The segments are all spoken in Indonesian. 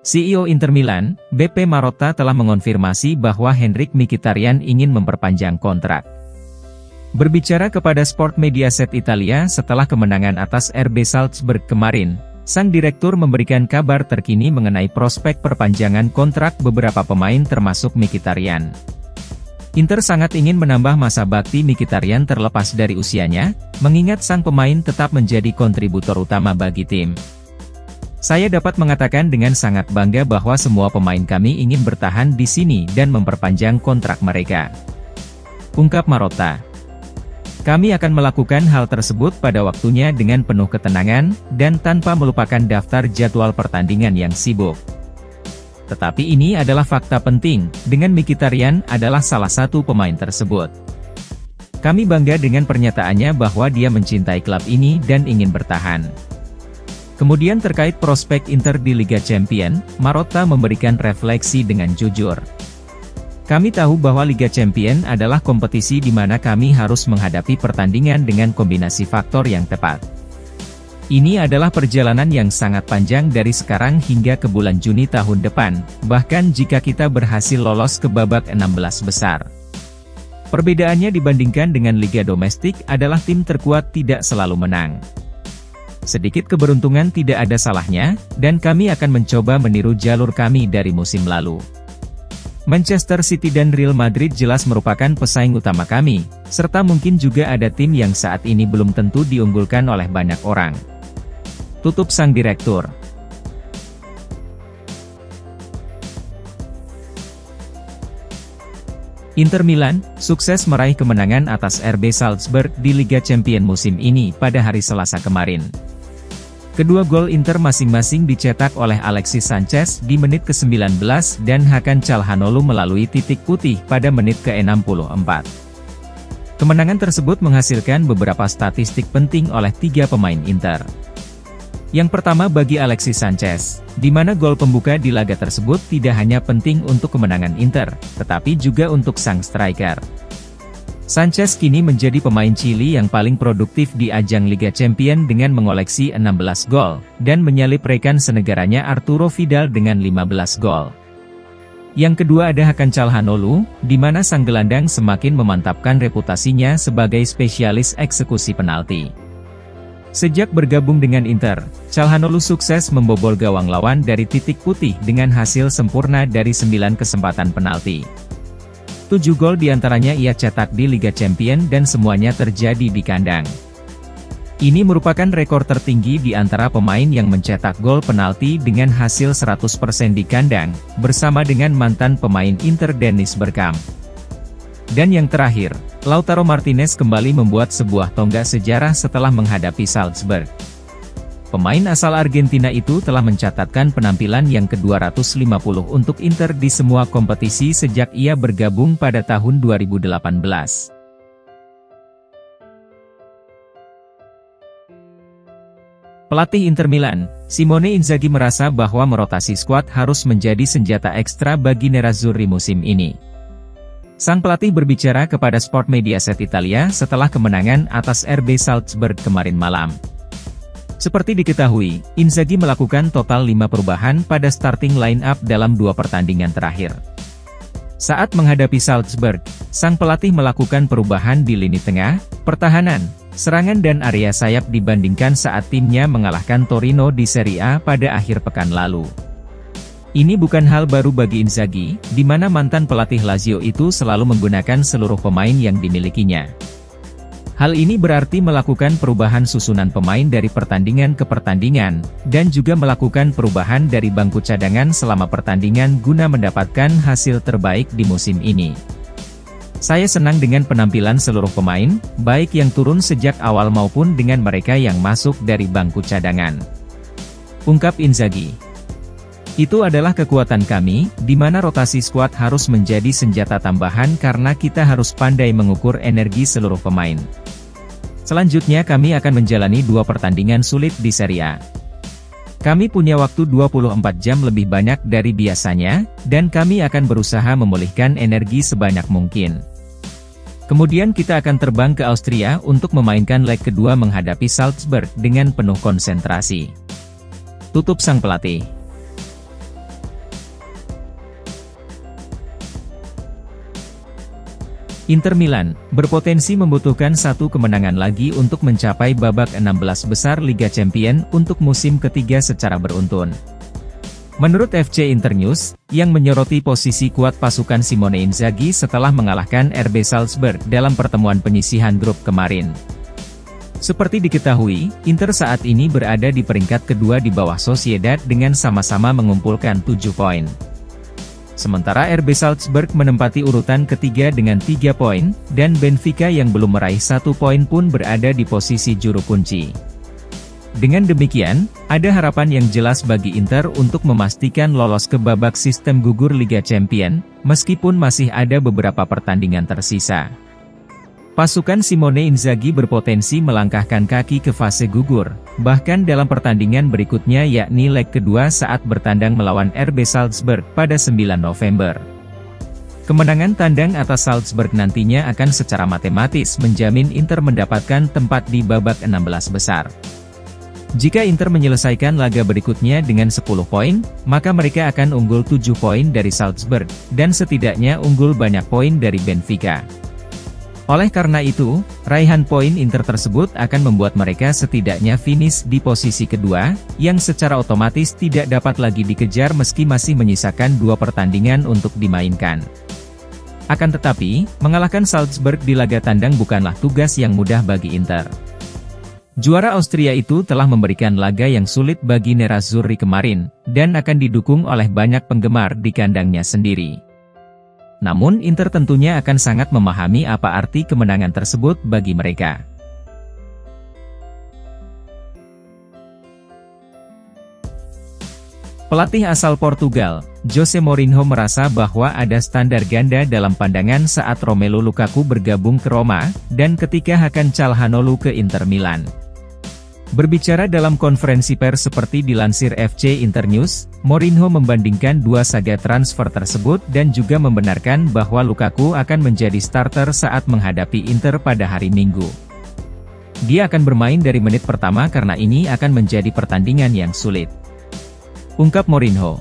CEO Inter Milan, BP Marotta telah mengonfirmasi bahwa Henrikh Mkhitaryan ingin memperpanjang kontrak. Berbicara kepada Sport Mediaset Italia setelah kemenangan atas RB Salzburg kemarin, sang direktur memberikan kabar terkini mengenai prospek perpanjangan kontrak beberapa pemain termasuk Mkhitaryan. Inter sangat ingin menambah masa bakti Mkhitaryan terlepas dari usianya, mengingat sang pemain tetap menjadi kontributor utama bagi tim. Saya dapat mengatakan dengan sangat bangga bahwa semua pemain kami ingin bertahan di sini dan memperpanjang kontrak mereka, ungkap Marotta. Kami akan melakukan hal tersebut pada waktunya dengan penuh ketenangan, dan tanpa melupakan daftar jadwal pertandingan yang sibuk. Tetapi ini adalah fakta penting, dengan Mkhitaryan adalah salah satu pemain tersebut. Kami bangga dengan pernyataannya bahwa dia mencintai klub ini dan ingin bertahan. Kemudian terkait prospek Inter di Liga Champions, Marotta memberikan refleksi dengan jujur. Kami tahu bahwa Liga Champions adalah kompetisi di mana kami harus menghadapi pertandingan dengan kombinasi faktor yang tepat. Ini adalah perjalanan yang sangat panjang dari sekarang hingga ke bulan Juni tahun depan, bahkan jika kita berhasil lolos ke babak 16 besar. Perbedaannya dibandingkan dengan liga domestik adalah tim terkuat tidak selalu menang. Sedikit keberuntungan tidak ada salahnya, dan kami akan mencoba meniru jalur kami dari musim lalu. Manchester City dan Real Madrid jelas merupakan pesaing utama kami, serta mungkin juga ada tim yang saat ini belum tentu diunggulkan oleh banyak orang, tutup sang direktur. Inter Milan, sukses meraih kemenangan atas RB Salzburg di Liga Champions musim ini pada hari Selasa kemarin. Kedua gol Inter masing-masing dicetak oleh Alexis Sanchez di menit ke-19 dan Hakan Çalhanoğlu melalui titik putih pada menit ke-64. Kemenangan tersebut menghasilkan beberapa statistik penting oleh tiga pemain Inter. Yang pertama bagi Alexis Sanchez, di mana gol pembuka di laga tersebut tidak hanya penting untuk kemenangan Inter, tetapi juga untuk sang striker. Sanchez kini menjadi pemain Chili yang paling produktif di ajang Liga Champions dengan mengoleksi 16 gol, dan menyalip rekan senegaranya Arturo Vidal dengan 15 gol. Yang kedua ada Hakan Çalhanoğlu, di mana sang gelandang semakin memantapkan reputasinya sebagai spesialis eksekusi penalti. Sejak bergabung dengan Inter, Çalhanoğlu sukses membobol gawang lawan dari titik putih dengan hasil sempurna dari 9 kesempatan penalti. 7 gol diantaranya ia cetak di Liga Champions dan semuanya terjadi di kandang. Ini merupakan rekor tertinggi di antara pemain yang mencetak gol penalti dengan hasil 100% di kandang, bersama dengan mantan pemain Inter Dennis Bergkamp. Dan yang terakhir, Lautaro Martinez kembali membuat sebuah tonggak sejarah setelah menghadapi Salzburg. Pemain asal Argentina itu telah mencatatkan penampilan yang ke-250 untuk Inter di semua kompetisi sejak ia bergabung pada tahun 2018. Pelatih Inter Milan, Simone Inzaghi merasa bahwa merotasi skuad harus menjadi senjata ekstra bagi Nerazzurri musim ini. Sang pelatih berbicara kepada Sport Mediaset Italia setelah kemenangan atas RB Salzburg kemarin malam. Seperti diketahui, Inzaghi melakukan total 5 perubahan pada starting line-up dalam 2 pertandingan terakhir. Saat menghadapi Salzburg, sang pelatih melakukan perubahan di lini tengah, pertahanan, serangan dan area sayap dibandingkan saat timnya mengalahkan Torino di Serie A pada akhir pekan lalu. Ini bukan hal baru bagi Inzaghi, di mana mantan pelatih Lazio itu selalu menggunakan seluruh pemain yang dimilikinya. Hal ini berarti melakukan perubahan susunan pemain dari pertandingan ke pertandingan, dan juga melakukan perubahan dari bangku cadangan selama pertandingan guna mendapatkan hasil terbaik di musim ini. Saya senang dengan penampilan seluruh pemain, baik yang turun sejak awal maupun dengan mereka yang masuk dari bangku cadangan, ungkap Inzaghi. Itu adalah kekuatan kami, di mana rotasi skuad harus menjadi senjata tambahan karena kita harus pandai mengukur energi seluruh pemain. Selanjutnya kami akan menjalani 2 pertandingan sulit di Serie A. Kami punya waktu 24 jam lebih banyak dari biasanya, dan kami akan berusaha memulihkan energi sebanyak mungkin. Kemudian kita akan terbang ke Austria untuk memainkan leg kedua menghadapi Salzburg dengan penuh konsentrasi, tutup sang pelatih. Inter Milan berpotensi membutuhkan satu kemenangan lagi untuk mencapai babak 16 besar Liga Champions untuk musim ketiga secara beruntun. Menurut FC Internews, yang menyoroti posisi kuat pasukan Simone Inzaghi setelah mengalahkan RB Salzburg dalam pertemuan penyisihan grup kemarin. Seperti diketahui, Inter saat ini berada di peringkat kedua di bawah Sociedad dengan sama-sama mengumpulkan 7 poin. Sementara RB Salzburg menempati urutan ketiga dengan 3 poin, dan Benfica yang belum meraih 1 poin pun berada di posisi juru kunci. Dengan demikian, ada harapan yang jelas bagi Inter untuk memastikan lolos ke babak sistem gugur Liga Champions, meskipun masih ada beberapa pertandingan tersisa. Pasukan Simone Inzaghi berpotensi melangkahkan kaki ke fase gugur, bahkan dalam pertandingan berikutnya yakni leg kedua saat bertandang melawan RB Salzburg pada 9 November. Kemenangan tandang atas Salzburg nantinya akan secara matematis menjamin Inter mendapatkan tempat di babak 16 besar. Jika Inter menyelesaikan laga berikutnya dengan 10 poin, maka mereka akan unggul 7 poin dari Salzburg, dan setidaknya unggul banyak poin dari Benfica. Oleh karena itu, raihan poin Inter tersebut akan membuat mereka setidaknya finish di posisi kedua, yang secara otomatis tidak dapat lagi dikejar meski masih menyisakan 2 pertandingan untuk dimainkan. Akan tetapi, mengalahkan Salzburg di laga tandang bukanlah tugas yang mudah bagi Inter. Juara Austria itu telah memberikan laga yang sulit bagi Nerazzurri kemarin, dan akan didukung oleh banyak penggemar di kandangnya sendiri. Namun Inter tentunya akan sangat memahami apa arti kemenangan tersebut bagi mereka. Pelatih asal Portugal, Jose Mourinho merasa bahwa ada standar ganda dalam pandangan saat Romelu Lukaku bergabung ke Roma, dan ketika Hakan Calhanoglu ke Inter Milan. Berbicara dalam konferensi pers seperti dilansir FC Internews, Mourinho membandingkan dua saga transfer tersebut dan juga membenarkan bahwa Lukaku akan menjadi starter saat menghadapi Inter pada hari Minggu. Dia akan bermain dari menit pertama karena ini akan menjadi pertandingan yang sulit. Ungkap Mourinho.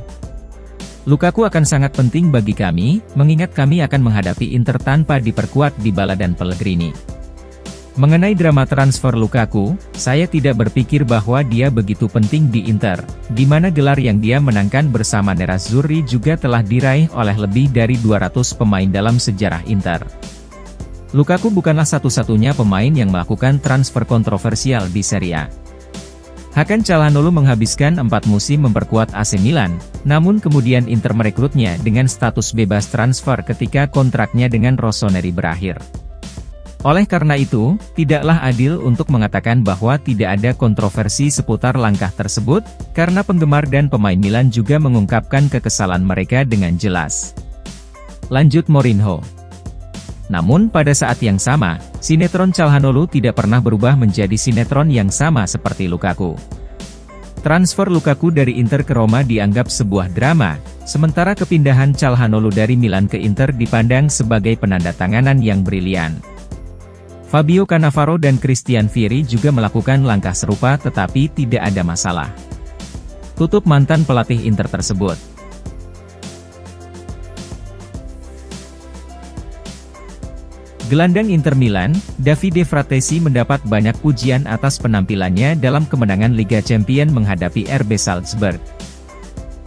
Lukaku akan sangat penting bagi kami, mengingat kami akan menghadapi Inter tanpa diperkuat Dybala dan Pellegrini. Mengenai drama transfer Lukaku, saya tidak berpikir bahwa dia begitu penting di Inter, di mana gelar yang dia menangkan bersama Nerazzurri juga telah diraih oleh lebih dari 200 pemain dalam sejarah Inter. Lukaku bukanlah satu-satunya pemain yang melakukan transfer kontroversial di Serie A. Hakan Calhanoglu menghabiskan 4 musim memperkuat AC Milan, namun kemudian Inter merekrutnya dengan status bebas transfer ketika kontraknya dengan Rossoneri berakhir. Oleh karena itu, tidaklah adil untuk mengatakan bahwa tidak ada kontroversi seputar langkah tersebut, karena penggemar dan pemain Milan juga mengungkapkan kekesalan mereka dengan jelas. Lanjut Mourinho. Namun pada saat yang sama, sinetron Calhanoglu tidak pernah berubah menjadi sinetron yang sama seperti Lukaku. Transfer Lukaku dari Inter ke Roma dianggap sebuah drama, sementara kepindahan Calhanoglu dari Milan ke Inter dipandang sebagai penandatanganan yang brilian. Fabio Cannavaro dan Christian Vieri juga melakukan langkah serupa tetapi tidak ada masalah. Tutup mantan pelatih Inter tersebut. Gelandang Inter Milan, Davide Fratesi mendapat banyak pujian atas penampilannya dalam kemenangan Liga Champions menghadapi RB Salzburg.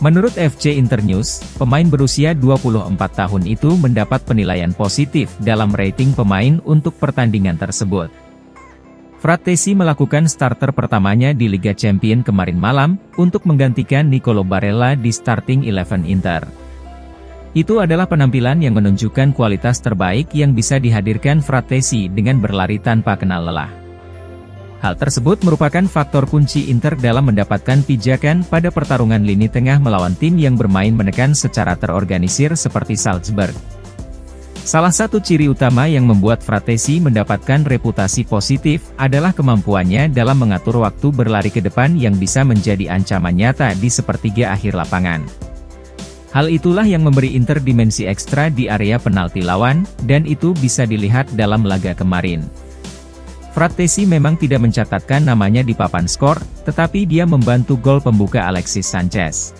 Menurut FC Internews, pemain berusia 24 tahun itu mendapat penilaian positif dalam rating pemain untuk pertandingan tersebut. Fratesi melakukan starter pertamanya di Liga Champions kemarin malam, untuk menggantikan Nicolo Barella di starting 11 Inter. Itu adalah penampilan yang menunjukkan kualitas terbaik yang bisa dihadirkan Fratesi dengan berlari tanpa kenal lelah. Hal tersebut merupakan faktor kunci Inter dalam mendapatkan pijakan pada pertarungan lini tengah melawan tim yang bermain menekan secara terorganisir seperti Salzburg. Salah satu ciri utama yang membuat Fratesi mendapatkan reputasi positif adalah kemampuannya dalam mengatur waktu berlari ke depan yang bisa menjadi ancaman nyata di sepertiga akhir lapangan. Hal itulah yang memberi Inter dimensi ekstra di area penalti lawan, dan itu bisa dilihat dalam laga kemarin. Fratesi memang tidak mencatatkan namanya di papan skor, tetapi dia membantu gol pembuka Alexis Sanchez.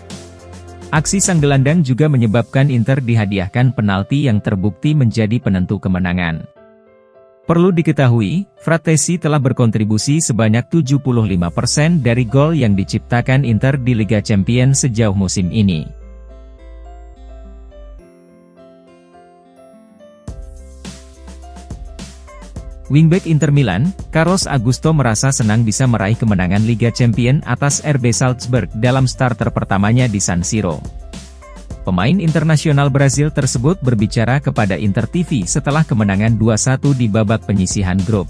Aksi sang gelandang juga menyebabkan Inter dihadiahkan penalti yang terbukti menjadi penentu kemenangan. Perlu diketahui, Frattesi telah berkontribusi sebanyak 75% dari gol yang diciptakan Inter di Liga Champions sejauh musim ini. Wingback Inter Milan, Carlos Augusto merasa senang bisa meraih kemenangan Liga Champions atas RB Salzburg dalam starter pertamanya di San Siro. Pemain internasional Brazil tersebut berbicara kepada Inter TV setelah kemenangan 2-1 di babak penyisihan grup.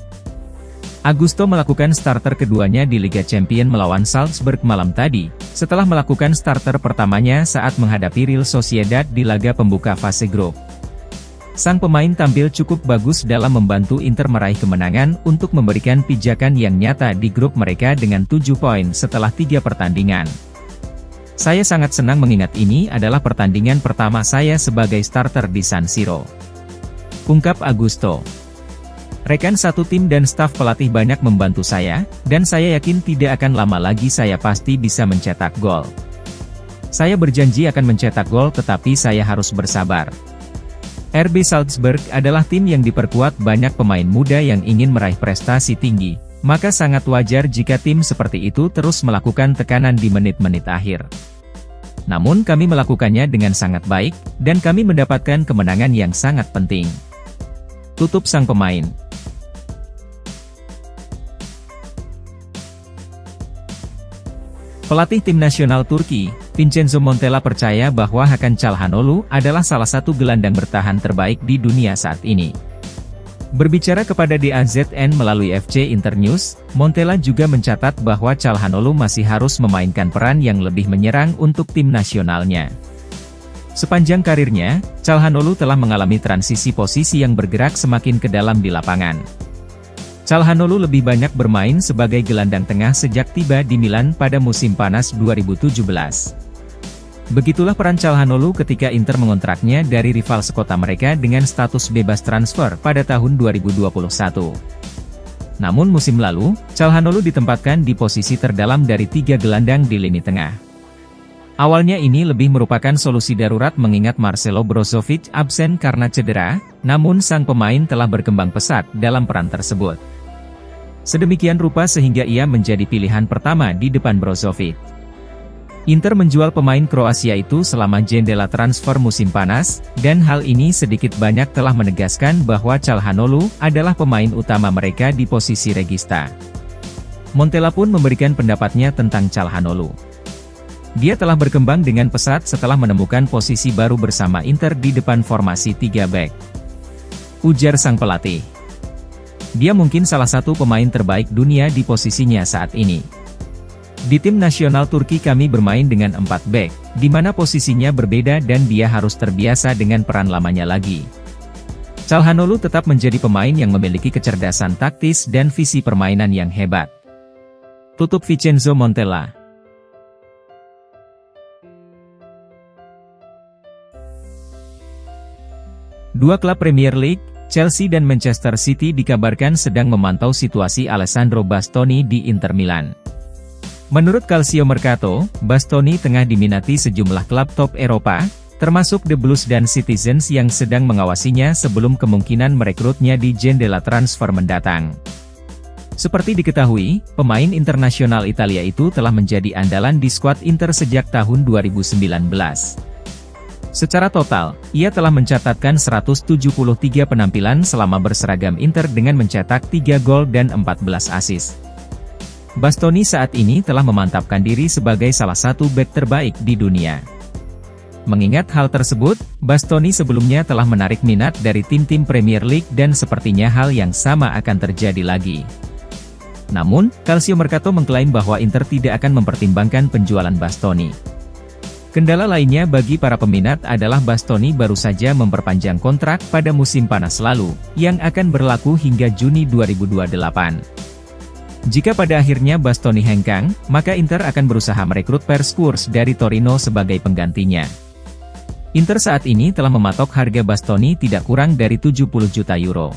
Augusto melakukan starter keduanya di Liga Champions melawan Salzburg malam tadi, setelah melakukan starter pertamanya saat menghadapi Real Sociedad di laga pembuka fase grup. Sang pemain tampil cukup bagus dalam membantu Inter meraih kemenangan untuk memberikan pijakan yang nyata di grup mereka dengan 7 poin setelah 3 pertandingan. Saya sangat senang mengingat ini adalah pertandingan pertama saya sebagai starter di San Siro, ungkap Augusto. Rekan satu tim dan staf pelatih banyak membantu saya, dan saya yakin tidak akan lama lagi saya pasti bisa mencetak gol. Saya berjanji akan mencetak gol tetapi saya harus bersabar. RB Salzburg adalah tim yang diperkuat banyak pemain muda yang ingin meraih prestasi tinggi, maka sangat wajar jika tim seperti itu terus melakukan tekanan di menit-menit akhir. Namun kami melakukannya dengan sangat baik, dan kami mendapatkan kemenangan yang sangat penting, tutup sang pemain. Pelatih tim nasional Turki, Vincenzo Montella percaya bahwa Hakan Çalhanoğlu adalah salah satu gelandang bertahan terbaik di dunia saat ini. Berbicara kepada DAZN melalui FC Internews, Montella juga mencatat bahwa Çalhanoğlu masih harus memainkan peran yang lebih menyerang untuk tim nasionalnya. Sepanjang karirnya, Çalhanoğlu telah mengalami transisi posisi yang bergerak semakin ke dalam di lapangan. Çalhanoğlu lebih banyak bermain sebagai gelandang tengah sejak tiba di Milan pada musim panas 2017. Begitulah peran Çalhanoğlu ketika Inter mengontraknya dari rival sekota mereka dengan status bebas transfer pada tahun 2021. Namun musim lalu, Çalhanoğlu ditempatkan di posisi terdalam dari 3 gelandang di lini tengah. Awalnya ini lebih merupakan solusi darurat mengingat Marcelo Brozovic absen karena cedera, namun sang pemain telah berkembang pesat dalam peran tersebut. Sedemikian rupa sehingga ia menjadi pilihan pertama di depan Brozovic. Inter menjual pemain Kroasia itu selama jendela transfer musim panas, dan hal ini sedikit banyak telah menegaskan bahwa Çalhanoğlu adalah pemain utama mereka di posisi regista. Montella pun memberikan pendapatnya tentang Çalhanoğlu. Dia telah berkembang dengan pesat setelah menemukan posisi baru bersama Inter di depan formasi 3 back, ujar sang pelatih. Dia mungkin salah satu pemain terbaik dunia di posisinya saat ini. Di tim nasional Turki kami bermain dengan 4 back, di mana posisinya berbeda dan dia harus terbiasa dengan peran lamanya lagi. Çalhanoğlu tetap menjadi pemain yang memiliki kecerdasan taktis dan visi permainan yang hebat, tutup Vincenzo Montella. Dua klub Premier League, Chelsea dan Manchester City dikabarkan sedang memantau situasi Alessandro Bastoni di Inter Milan. Menurut Calcio Mercato, Bastoni tengah diminati sejumlah klub top Eropa, termasuk The Blues dan Citizens yang sedang mengawasinya sebelum kemungkinan merekrutnya di jendela transfer mendatang. Seperti diketahui, pemain internasional Italia itu telah menjadi andalan di skuad Inter sejak tahun 2019. Secara total, ia telah mencatatkan 173 penampilan selama berseragam Inter dengan mencetak 3 gol dan 14 assist. Bastoni saat ini telah memantapkan diri sebagai salah satu bek terbaik di dunia. Mengingat hal tersebut, Bastoni sebelumnya telah menarik minat dari tim-tim Premier League dan sepertinya hal yang sama akan terjadi lagi. Namun, Calcio Mercato mengklaim bahwa Inter tidak akan mempertimbangkan penjualan Bastoni. Kendala lainnya bagi para peminat adalah Bastoni baru saja memperpanjang kontrak pada musim panas lalu, yang akan berlaku hingga Juni 2028. Jika pada akhirnya Bastoni hengkang, maka Inter akan berusaha merekrut Per Spuurs dari Torino sebagai penggantinya. Inter saat ini telah mematok harga Bastoni tidak kurang dari 70 juta euro.